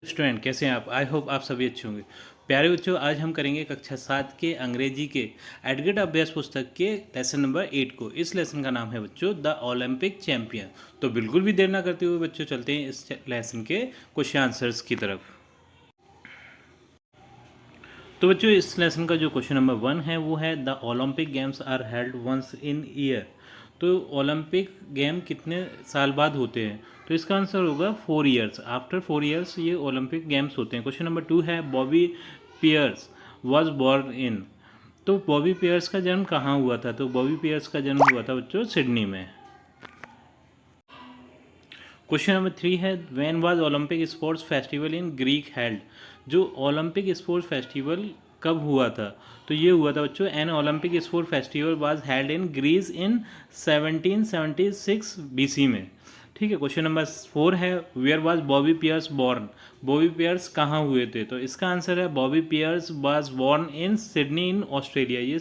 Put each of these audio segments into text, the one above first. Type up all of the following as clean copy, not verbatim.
Student कैसे हैं आप? आई होप आप सभी अच्छे होंगे। प्यारे बच्चों, आज हम करेंगे कक्षा 7 के अंग्रेजी के एडगेट अभ्यास पुस्तक के लेसन नंबर 8 को। इस लेसन का नाम है बच्चों द ओलंपिक चैंपियन। तो बिल्कुल भी देर ना करते हुए बच्चों चलते हैं इस लेसन के क्वेश्चन आंसर्स की तरफ। तो बच्चों इस लेसन का जो क्वेश्चन नंबर 1 है वो है the Olympic games are held once in year. तो ओलंपिक गेम कितने साल बाद होते हैं? तो इसका आंसर होगा 4 ईयर्स। आफ्टर 4 ईयर्स ये ओलंपिक गेम्स होते हैं। क्वेश्चन नंबर 2 है Bobby Pearce was born in. तो बॉबी पियर्स का जन्म कहाँ हुआ था? तो बॉबी पियर्स का जन्म हुआ था बच्चों सिडनी में। क्वेश्चन नंबर 3 है when was Olympic sports festival in Greek held. जो ओलंपिक स्पोर्ट्स फेस्टिवल कब हुआ था? तो ये हुआ था बच्चों an Olympic sport festival was held in Greece in 1776 BC में। ठीक है। क्वेश्चन नंबर 4 है where was Bobby Pearce born. Bobby Pearce कहाँ हुए थे? तो इसका आंसर है Bobby Pearce was born in Sydney in Australia. ये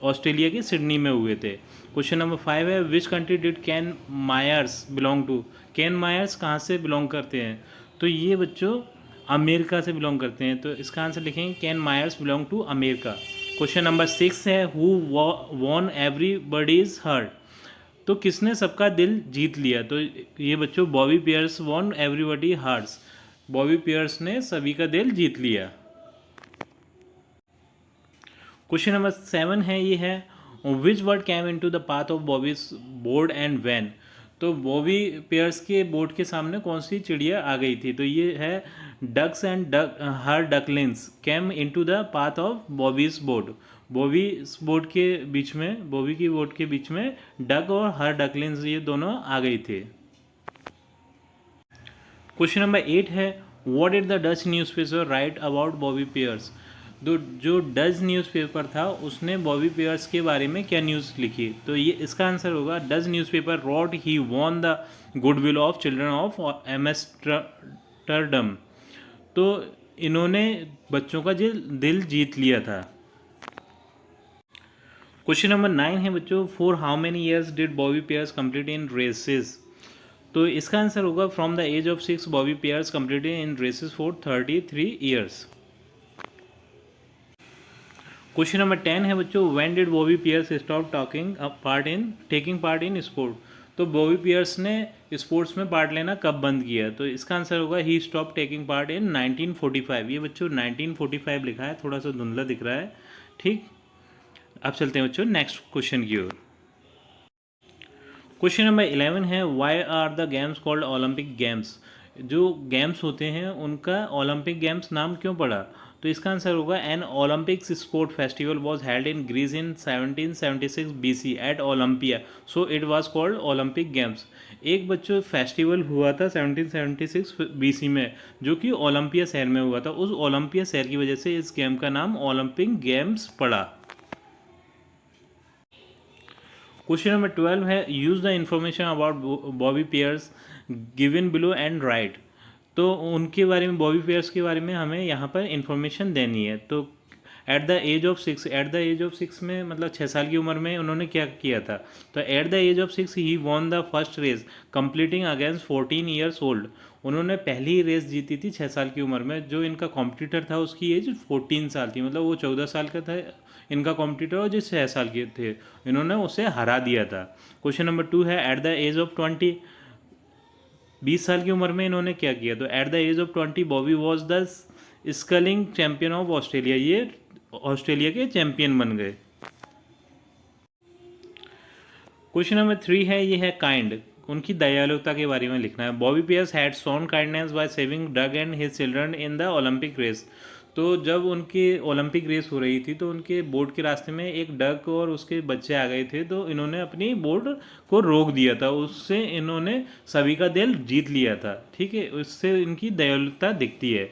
ऑस्ट्रेलिया के सिडनी में हुए थे। क्वेश्चन नंबर 5 है which country did Ken Myers belong to. Ken Myers कहाँ से बिलोंग करते हैं? तो ये बच्चों अमेरिका से बिलोंग करते हैं। तो इसका आंसर लिखेंगे Ken Myers belong to America. Question number 6 है हु वॉन एवरीबडीज हार्ट। तो किसने सबका दिल जीत लिया? तो ये बच्चों Bobby Pearce won everybody hearts. Bobby Pearce ने सभी का दिल जीत लिया। क्वेश्चन नंबर 7 है ये है which word came into the path of Bobby's boat and when. तो बॉबी पियर्स के बोर्ड के सामने कौन सी चिड़िया आ गई थी? तो ये है ducks and duck her ducklings came into the path of Bobby's boat. Bobby boat के बीच में बॉबी की बोर्ड के बीच में डक और हर डकलिंग्स ये दोनों आ गई थे। क्वेश्चन नंबर 8 है what did the Dutch newspaper write about Bobby Pearce. जो डच न्यूज़पेपर था उसने बॉबी पियर्स के बारे में क्या न्यूज़ लिखी? तो ये इसका आंसर होगा Dutch newspaper wrote he won the goodwill of children of Amsterdam. तो इन्होंने बच्चों का दिल जीत लिया था। क्वेश्चन नंबर 9 है बच्चों for how many years did Bobby Pearce complete in races. तो इसका आंसर होगा from the age of 6 Bobby Pearce completed in races for 33 years. Question number 10 है बच्चों when did Bobby Pearce stop taking part in sport. तो Bobby Pearce ने sports में part लेना कब बंद किया? तो इसका आंसर होगा he stop taking part in 1945। ये बच्चों 1945 लिखा है, थोड़ा सा धुंधला दिख रहा है। ठीक, अब चलते हैं बच्चों नेक्स्ट क्वेश्चन की ओर। क्वेश्चन नंबर 11 है why are the games called Olympic games. जो गेम्स होते हैं उनका ओलंपिक गेम्स नाम क्यों पड़ा? तो इसका आंसर होगा an Olympics sport festival was held in Greece in 1776 BC at Olympia, so it was called Olympic games. एक बच्चों फेस्टिवल हुआ था 1776 BC में जो कि ओलंपिया शहर में हुआ था। उस ओलंपिया शहर की वजह से इस गेम का नाम ओलंपिक गेम्स पड़ा। क्वेश्चन नंबर 12 है use the information about Bobby Pearce given below and write. तो उनके बारे में बॉबी पियर्स के बारे में हमें यहाँ पर इंफॉर्मेशन देनी है। तो एट द एज ऑफ 6 में मतलब 6 साल की उम्र में उन्होंने क्या किया था? तो at the age of 6 he won the first race competing against 14 years old. उन्होंने पहली रेस जीती थी 6 साल की उम्र में। जो इनका कॉम्पिटिटर था उसकी एज 14 साल थी, मतलब वो 14 साल का था इनका कॉम्पिटिटर और जो 6 साल के थे इन्होंने उसे हरा दिया था। क्वेश्चन नंबर 2 है एट द एज ऑफ 20 साल की उम्र में इन्होंने क्या किया? तो at the age of 20 Bobby was the sculling champion of Australia. ये ऑस्ट्रेलिया के चैंपियन बन गए। क्वेश्चन नंबर 3 है ये है काइंड। उनकी दयालुता के बारे में लिखना है। Bobby Pearce had shown kindness by saving duck and his children in the Olympic race. तो जब उनकी ओलंपिक रेस हो रही थी तो उनके बोट के रास्ते में एक डक और उसके बच्चे आ गए थे, तो इन्होंने अपनी बोट को रोक दिया था। उससे इन्होंने सभी का दिल जीत लिया था। ठीक है, उससे इनकी दयालुता दिखती है।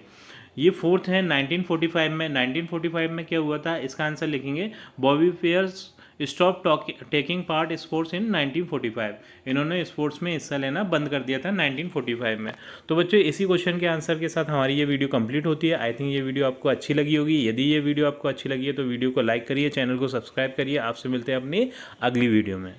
ये फोर्थ है 1945 में। 1945 में क्या हुआ था? इसका आंसर लिखेंगे Bobby Pearce stop taking part sports in 1945। इन्होंने स्पोर्ट्स में हिस्सा लेना बंद कर दिया था 1945 में। तो बच्चों इसी क्वेश्चन के आंसर के साथ हमारी ये वीडियो कंप्लीट होती है। आई थिंक ये वीडियो आपको अच्छी लगी होगी। यदि ये वीडियो आपको अच्छी लगी है तो वीडियो को लाइक करिए, चैनल को सब्सक्राइब करिए। आपसे मिलते हैं अपनी अगली वीडियो में।